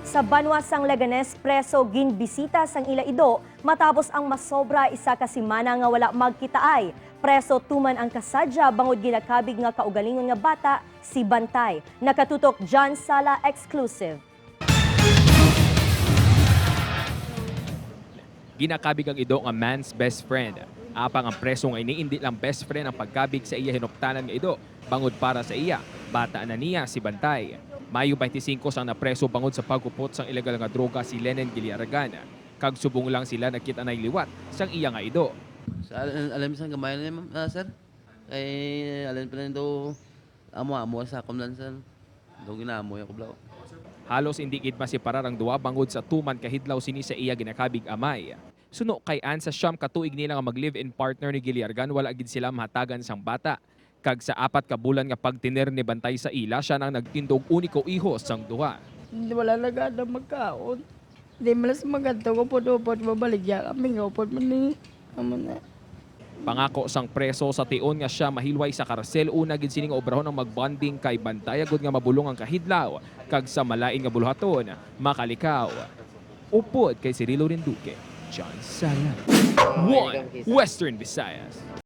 Sa Banwasang Leganes, preso ginbisita sang ila ido matapos ang masobra isa ka semana nga wala magkitaay. Preso tuman ang kasadya bangod ginakabig nga kaugalingon nga bata si Bantay. Nakatutok John Sala exclusive. Ginakabig ang ido nga man's best friend. Apang ang preso nga ini hindi lang best friend ang pagkabig sa iya hinuptanan nga ido. Bangod para sa iya, bata na niya si Bantay. Mayo 25 sang napreso bangod sa pagkupot sang ilegal nga droga si Lenen Giliaragan. Kag subong lang sila nakita na liwat sang iya nga ido. Alam sa gamay na sir. Kay alam pa rin do amo sa kumlan sir. Do ginaamoy ako blaw. Halos hindi gid masiparar ang duwa bangod sa tuman kahidlaw sini sa iya ginakabig amay. Suno kay an sa siyam katuig nila nga mag-live-in partner ni Giliargan wala gid sila mahatagan sang bata. Kag sa 4 ka bulan nga pagtiner ni Bantay sa ila siya nang nagtindog uniko ihos sang duha. Hindi wala na gana magkaon. Hindi malas maganda ko po mabaligya kami nga po man amo na. Pangako sang preso sa tion nga siya mahilway sa karsel una gid sining obrahon ang magbonding kay Bantay agud nga mabulong ang kahidlaw kag sa malain nga buluhaton makalikaw. Upod kay Cirilo Rinduque, John Sala. 1 Western Visayas.